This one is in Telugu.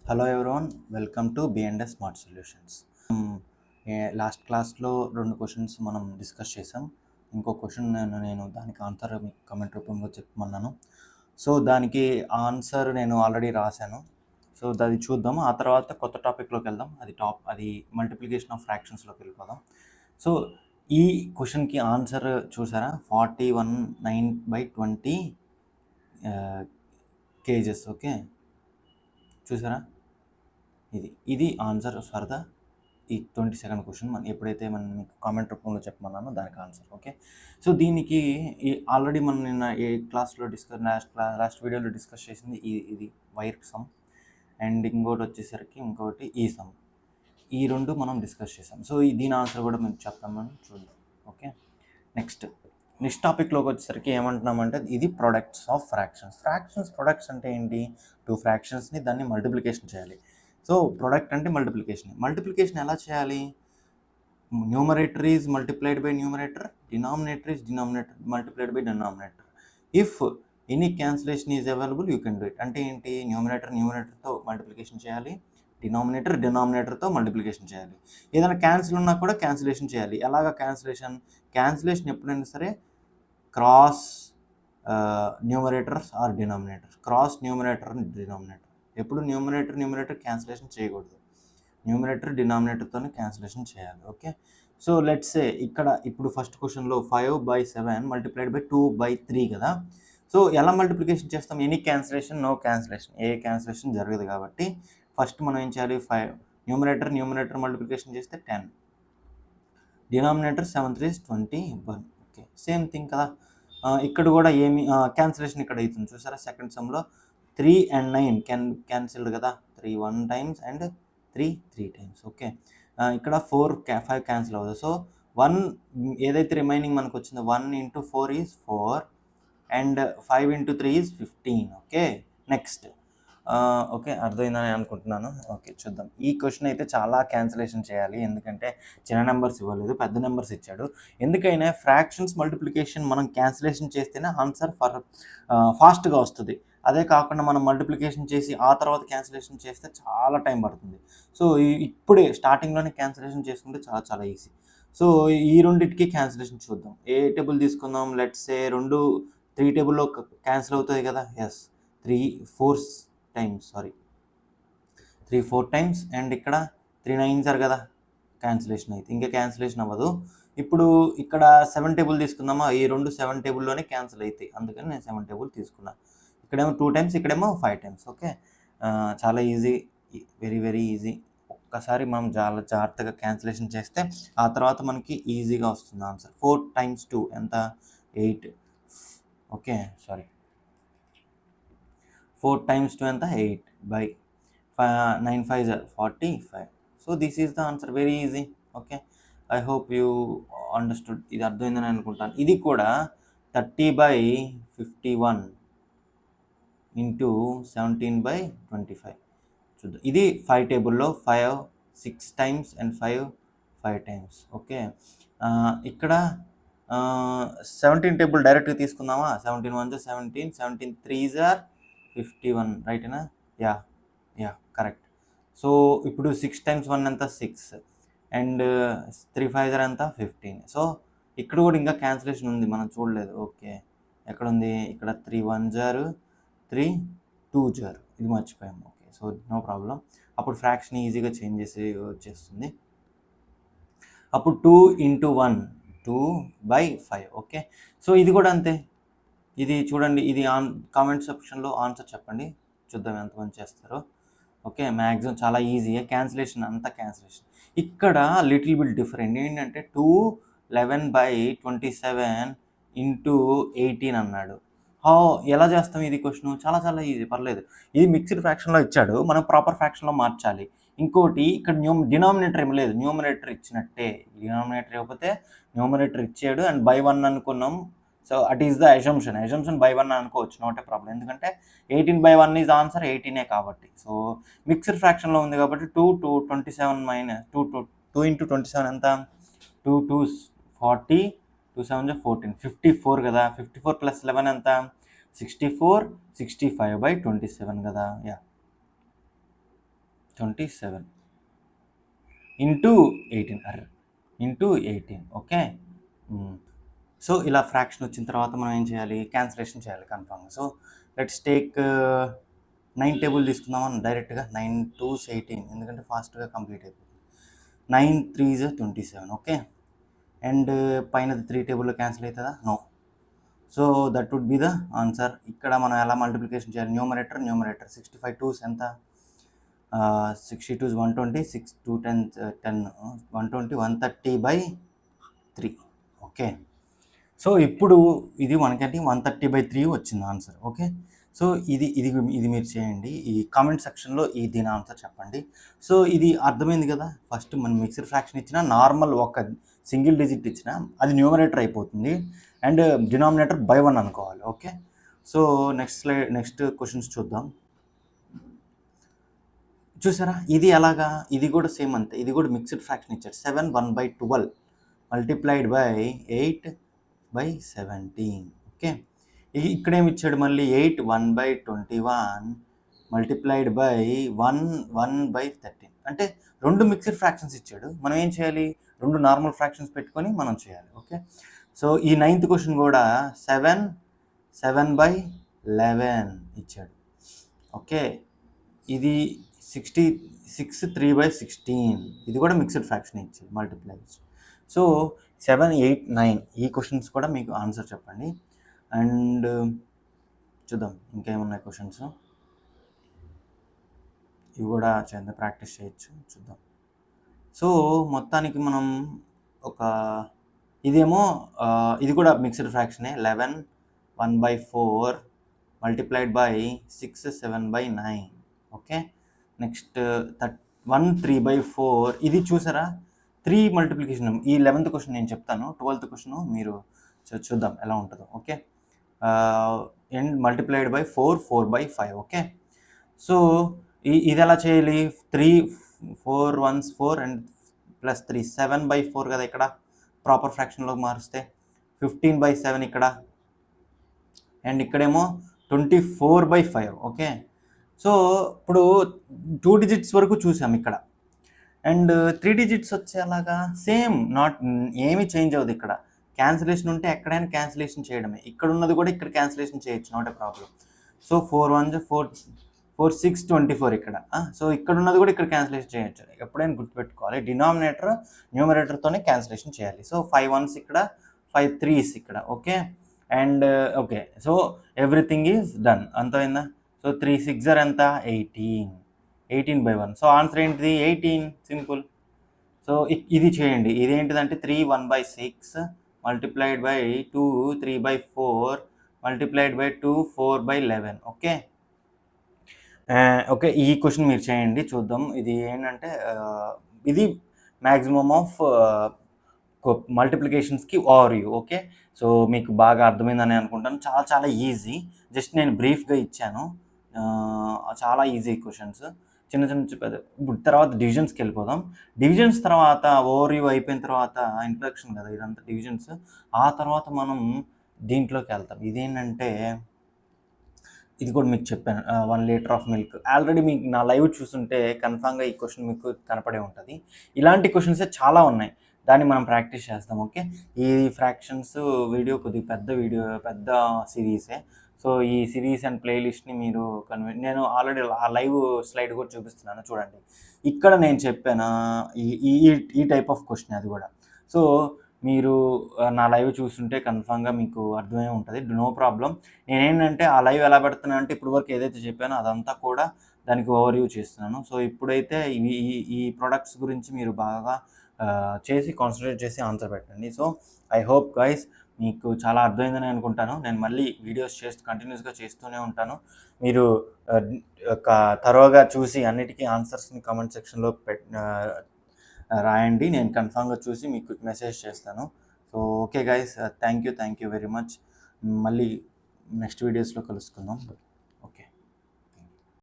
Hello everyone, welcome to B and S smart solutions. Last క్లాస్లో 2 క్వశ్చన్స్ మనం డిస్కస్ చేసాం. ఇంకో క్వశ్చన్ నేను దానికి ఆన్సర్ కమెంట్ రూపంలో చెప్పమన్నాను. సో దానికి ఆన్సర్ నేను ఆల్రెడీ రాశాను. సో అది చూద్దాం. ఆ తర్వాత కొత్త టాపిక్లోకి వెళ్దాం. అది మల్టిప్లికేషన్ ఆఫ్ ఫ్రాక్షన్స్లోకి వెళ్ళిపోదాం. సో ఈ క్వశ్చన్కి ఆన్సర్ చూసారా, 41/9/20 కేజెస్. ఓకే, చూసారా, ఇది ఆన్సర్ ఫర్ ద ఈ 22nd క్వశ్చన్. ఎప్పుడైతే మనం మీకు కామెంట్ రూపంలో చెప్పమన్నానో దానికి ఆన్సర్. ఓకే, సో దీనికి ఆల్రెడీ మనం నిన్న ఏ క్లాస్లో లాస్ట్ వీడియోలో డిస్కస్ చేసింది ఇది వైర్ సమ్, అండ్ ఇంకోటి వచ్చేసరికి ఇంకోటి ఈ సమ్. ఈ రెండు మనం డిస్కస్ చేసాం. సో దీని ఆన్సర్ కూడా మేము చెప్తామని చూద్దాం. ఓకే, నెక్స్ట్ టాపిక్లోకి వచ్చేసరికి ఏమంటున్నామంటే ఇది ప్రొడక్ట్స్ ఆఫ్ ఫ్రాక్షన్స్. ప్రొడక్ట్స్ అంటే ఏంటి? 2 ఫ్రాక్షన్స్ని దాన్ని మల్టిప్లికేషన్ చేయాలి. సో ప్రొడక్ట్ అంటే మల్టిప్లికేషన్ ఎలా చేయాలి? Numerator is multiplied by numerator, denominator is multiplied by denominator. If any cancellation is available you can do it. అంటే ఏంటి? న్యూమరేటర్తో మల్టిప్లికేషన్ చేయాలి, డినామినేటర్తో మల్టిప్లికేషన్ చేయాలి. ఏదైనా క్యాన్సిల్ ఉన్నా కూడా క్యాన్సిలేషన్ చేయాలి. ఎలాగా క్యాన్సిలేషన్ ఎప్పుడైనా సరే cross numerators or denominator. Cross numerator and denominator. ఎప్పుడు న్యూమరేటర్ క్యాన్సిలేషన్ చేయకూడదు, న్యూమరేటర్ డినామినేటర్తోనే క్యాన్సిలేషన్ చేయాలి. ఓకే, సో లెట్స్ సే ఇప్పుడు ఫస్ట్ క్వశ్చన్లో 5/7 మల్టిప్లైడ్ బై 2/3 కదా. సో ఎలా మల్టిప్లికేషన్ చేస్తాం? Any cancellation, no cancellation. ఏ క్యాన్సిలేషన్ జరగదు కాబట్టి ఫస్ట్ మనం ఏం చేయాలి? న్యూమరేటర్ మల్టిప్లికేషన్ చేస్తే 10, డినామినేటర్ 7 3 21. ఓకే, సేమ్ థింగ్ కదా. ఇక్కడ కూడా ఏమి క్యాన్సిలేషన్ ఇక్కడ అవుతుంది చూసారా. సెకండ్ సమ్లో 3 and 9 క్యాన్సిల్డ్ కదా. 3 1 times అండ్ 3 3 times. ఓకే, ఇక్కడ 5 క్యాన్సిల్ అవుతుంది. సో 1 ఏదైతే రిమైనింగ్ మనకు వచ్చిందో 1 into 4 is 4 and 5 into 3 is 15. Okay, next. Okay, అర్థమైందని అనుకుంటున్నాను. ఓకే, చూద్దాం. ఈ క్వశ్చన్ అయితే చాలా క్యాన్సిలేషన్ చేయాలి, ఎందుకంటే చిన్న నెంబర్స్ ఇవ్వలేదు, పెద్ద నెంబర్స్ ఇచ్చాడు. ఎందుకైనా ఫ్రాక్షన్స్ మల్టిప్లికేషన్ మనం క్యాన్సిలేషన్ చేస్తేనే ఆన్సర్ ఫాస్ట్గా వస్తుంది. అదే కాకుండా మనం మల్టిప్లికేషన్ చేసి ఆ తర్వాత క్యాన్సిలేషన్ చేస్తే చాలా టైం పడుతుంది. సో ఇప్పుడే స్టార్టింగ్లోనే క్యాన్సిలేషన్ చేసుకుంటే చాలా చాలా ఈజీ. సో ఈ రెండింటికి క్యాన్సిలేషన్ చూద్దాం. ఏ టేబుల్ తీసుకుందాం? లెట్స్ సే 3 టేబుల్లో క్యాన్సిల్ అవుతుంది కదా. ఎస్, 3 4 టైమ్స్ అండ్ ఇక్కడ 3 9s కదా, క్యాన్సిలేషన్ అయితే ఇంకా క్యాన్సిలేషన్ అవ్వదు. ఇప్పుడు ఇక్కడ 7 టేబుల్ తీసుకుందామా? ఈ 7 టేబుల్లోనే క్యాన్సిల్ అవుతాయి, అందుకని నేను 7 టేబుల్ తీసుకున్నా. ఇక్కడేమో 2 టైమ్స్, ఇక్కడేమో 5 టైమ్స్. ఓకే, చాలా ఈజీ, వెరీ వెరీ ఈజీ. ఒక్కసారి మనం చాలా జాగ్రత్తగా క్యాన్సిలేషన్ చేస్తే ఆ తర్వాత మనకి ఈజీగా వస్తుంది ఆన్సర్. 4 times 2 ఎంత? 8. ఓకే, సారీ, 4 times 2 ఎంత? 8 by 9 5s are 45. So this is the answer, very easy. Okay, I hope you understood. ఇది అర్థమైందని అనుకుంటాను. ఇది కూడా 30/51 into 17/25. చూద్దాం. ఇది 5 టేబుల్లో 5 6 times అండ్ 5 times. ఓకే, ఇక్కడ 17 టేబుల్ డైరెక్ట్గా తీసుకుందామా? 17 1s 17, 17 3s are 51, రైటేనా? Yeah correct. సో ఇప్పుడు 6 times 1 ఎంత? 6 అండ్ 3 5s are ఎంత? 15. సో ఇక్కడ కూడా ఇంకా క్యాన్సిలేషన్ ఉంది, మనం చూడలేదు. ఓకే, ఎక్కడ ఉంది? ఇక్కడ 3 1s are 3 2s are, ఇది మర్చిపోయాము. Okay, so no problem. అప్పుడు ఫ్రాక్షన్ ఈజీగా చేంజ్ చేసి వచ్చేస్తుంది. అప్పుడు 2 into 1 2/5. ఓకే, సో ఇది కూడా అంతే. ఇది చూడండి, ఇది కామెంట్ సెక్షన్లో ఆన్సర్ చెప్పండి, చూద్దాం ఎంతమంది చేస్తారో. ఓకే, మ్యాక్సిమం చాలా ఈజీయే. క్యాన్సిలేషన్ అంతా క్యాన్సిలేషన్. ఇక్కడ లిటిల్ బిట్ డిఫరెంట్ ఏంటంటే 211/27 into 18 అన్నాడు. ఎలా చేస్తాం ఇది క్వశ్చన్? చాలా చాలా ఈజీ, పర్లేదు. ఇది మిక్స్డ్ ఫ్రాక్షన్లో ఇచ్చాడు, మనం ప్రాపర్ ఫ్రాక్షన్లో మార్చాలి. ఇంకోటి ఇక్కడ డినామినేటర్ ఏం లేదు, న్యూమరేటర్ ఇచ్చినట్టే. డినామినేటర్ ఇవ్వకపోతే న్యూమరేటర్ ఇచ్చాడు అండ్ by 1 అనుకున్నాం. So at is the assumption by 1 అనుకోవచ్చు, నాట్ ఏ ప్రాబ్లం. ఎందుకంటే 18/1 ఈజ్ ఆన్సర్, 18 కాబట్టి. సో మిక్స్డ్ ఫ్రాక్షన్లో ఉంది కాబట్టి 2 into 27 ఎంత? 2 2s 40, 2 7s 14, 54 కదా. 54 + 11 ఎంత? 64, 65/27 కదా. Yeah, 27 into 18 into 18 okay. So ఇలా ఫ్రాక్షన్ వచ్చిన తర్వాత మనం ఏం చేయాలి, క్యాన్సిలేషన్ చేయాలి కన్ఫామ్గా. సో లెట్స్ టేక్ 9 టేబుల్ తీసుకుందామని డైరెక్ట్గా 9 2s 18, ఎందుకంటే ఫాస్ట్గా కంప్లీట్ అయిపోతుంది. 9 3s 27 ఓకే. అండ్ పైన 3 టేబుల్లో క్యాన్సిల్ అవుతుందా? No. So that would be the answer. ఇక్కడ మనం ఎలా మల్టిప్లికేషన్ చేయాలి, న్యూమరేటర్ 65 2s ఎంత, 62s 120, 6 2 10 10 120 130/3 ఓకే. సో ఇప్పుడు ఇది మనకంటే 130/3 వచ్చింది ఆన్సర్ ఓకే. సో ఇది మీరు చేయండి, ఈ కామెంట్ సెక్షన్లో దీని ఆన్సర్ చెప్పండి. సో ఇది అర్థమైంది కదా. ఫస్ట్ మనం మిక్స్డ్ ఫ్రాక్షన్ ఇచ్చినా, నార్మల్ ఒక సింగిల్ డిజిట్ ఇచ్చినా అది న్యూమరేటర్ అయిపోతుంది అండ్ డినామినేటర్ బై 1 అనుకోవాలి ఓకే. సో నెక్స్ట్ క్వశ్చన్స్ చూద్దాం. చూసారా ఇది ఎలాగా, ఇది కూడా సేమ్ అంతే, ఇది కూడా మిక్స్డ్ ఫ్రాక్షన్ ఇచ్చారు. 7 1/12 మల్టిప్లైడ్ బై 8/17 ఓకే. ఇక్కడ ఏమి ఇచ్చాడు మళ్ళీ, 8 1/21 మల్టిప్లైడ్ బై 1/13. అంటే రెండు మిక్స్డ్ ఫ్రాక్షన్స్ ఇచ్చాడు, మనం ఏం చేయాలి, రెండు నార్మల్ ఫ్రాక్షన్స్ పెట్టుకొని మనం చేయాలి ఓకే. సో ఈ 9th క్వశ్చన్ కూడా 7 7/11 ఇచ్చాడు ఓకే. ఇది 66 3/16, ఇది కూడా మిక్స్డ్ ఫ్రాక్షన్ ఇచ్చాడు మల్టిప్లై. సో 7 8 9 ఈ క్వశ్చన్స్ కూడా మీకు ఆన్సర్ చెప్పండి. అండ్ చూద్దాం ఇంకేమున్నాయి క్వశ్చన్స్, ఇవి కూడా చేద్దాం, ప్రాక్టీస్ చేయొచ్చు, చూద్దాం. సో మొత్తానికి మనం ఇదేమో ఇది కూడా మిక్స్డ్ ఫ్రాక్షనే, 11 1/4 మల్టిప్లైడ్ బై 6 7/9 ఓకే. నెక్స్ట్ 1 3/4, ఇది చూసారా 3 మల్టిప్లికేషన్. ఈ 11th క్వశ్చన్ నేను చెప్తాను, 12th క్వశ్చన్ మీరు చూద్దాం ఎలా ఉంటుందో okay. And multiplied by 4 4/5 okay. So ఇది ఎలా చేయాలి, 3 4 1s 4 అండ్ ప్లస్ 3 7/4 కదా, ఇక్కడ ప్రాపర్ ఫ్రాక్షన్లోకి మారిస్తే 15/7 ఇక్కడ, అండ్ ఇక్కడేమో 24/5 ఓకే. సో ఇప్పుడు 2 డిజిట్స్ వరకు చూసాం ఇక్కడ, అండ్ 3 డిజిట్స్ వచ్చేలాగా సేమ్, ఏమీ చేంజ్ అవ్వదు. ఇక్కడ క్యాన్సిలేషన్ ఉంటే ఎక్కడైనా క్యాన్సిలేషన్ చేయడమే, ఇక్కడ ఉన్నది కూడా ఇక్కడ క్యాన్సిలేషన్ చేయొచ్చు, నాట్ ఏ ప్రాబ్లం. సో 4 1 4 4 6 24 ఇక్కడ. సో ఇక్కడ ఉన్నది కూడా ఇక్కడ క్యాన్సిలేషన్ చేయొచ్చు, ఎప్పుడైనా గుర్తుపెట్టుకోవాలి, డినామినేటర్ న్యూమరేటర్తోనే క్యాన్సిలేషన్ చేయాలి. సో 5 1s ఇక్కడ, 5 3s ఇక్కడ okay. And okay, so everything is done, అంతమైందా. సో 3 6 ఎంత, 18/1. సో ఆన్సర్ ఏంటిది, 18, సింపుల్. సో ఇది చేయండి, ఇదేంటిదంటే 3 1/6 multiplied by 2 3/4 multiplied by 2 4/11 okay. Okay ఈ క్వశ్చన్ మీరు చేయండి, చూద్దాం. ఇది ఏంటంటే ఇది మ్యాక్సిమమ్ ఆఫ్ మల్టిప్లికేషన్స్కి ఓవర్వ్యూ ఓకే. సో మీకు బాగా అర్థమైందని అనుకుంటాను, చాలా చాలా ఈజీ, జస్ట్ నేను బ్రీఫ్గా ఇచ్చాను, చాలా ఈజీ క్వశ్చన్స్, చిన్న చిన్న చెప్పేది. ఇప్పుడు తర్వాత డివిజన్స్కి వెళ్ళిపోదాం. డివిజన్స్ తర్వాత ఓవర్వ్యూ అయిపోయిన తర్వాత ఇంట్రడక్షన్ కదా ఇదంతా డివిజన్స్, ఆ తర్వాత మనం దీంట్లోకి వెళ్తాం. ఇదేంటంటే ఇది కూడా మీకు చెప్పాను, 1 లీటర్ ఆఫ్ మిల్క్. ఆల్రెడీ మీకు నా లైవ్ చూస్తుంటే కన్ఫామ్గా ఈ క్వశ్చన్ మీకు కనపడే ఉంటుంది. ఇలాంటి క్వశ్చన్సే చాలా ఉన్నాయి, దాన్ని మనం ప్రాక్టీస్ చేస్తాం ఓకే. ఈ ఫ్రాక్షన్స్ వీడియో కొద్దిగా పెద్ద సిరీసే. సో ఈ సిరీస్ అండ్ ప్లేలిస్ట్ని మీరు నేను ఆల్రెడీ ఆ లైవ్ స్లైడ్ కూడా చూపిస్తున్నాను చూడండి. ఇక్కడ నేను చెప్పాను ఈ టైప్ ఆఫ్ క్వశ్చన్ అది కూడా. సో మీరు నా లైవ్ చూస్తుంటే కన్ఫామ్గా మీకు అర్థమై ఉంటుంది, నో ప్రాబ్లం. నేనేంటంటే ఆ లైవ్ ఎలా పెడుతున్నాను అంటే ఇప్పుడు వరకు ఏదైతే చెప్పానో అదంతా కూడా దానికి ఓవర్వ్యూ చేస్తున్నాను. సో ఇప్పుడైతే ఈ ప్రొడక్ట్స్ గురించి మీరు బాగా చేసి కాన్సన్ట్రేట్ చేసి ఆన్సర్ పెట్టండి. సో ఐ హోప్ గైస్ మీకు చాలా అర్థమైందని అనుకుంటాను. నేను మళ్ళీ వీడియోస్ కంటిన్యూస్గా చేస్తూనే ఉంటాను. మీరు తరోగా చూసి అన్నిటికీ ఆన్సర్స్ని కామెంట్ సెక్షన్లో రాయండి, నేను కన్ఫామ్గా చూసి మీకు మెసేజ్ చేస్తాను. So okay guys, thank you very much. మళ్ళీ నెక్స్ట్ వీడియోస్లో కలుసుకుందాం.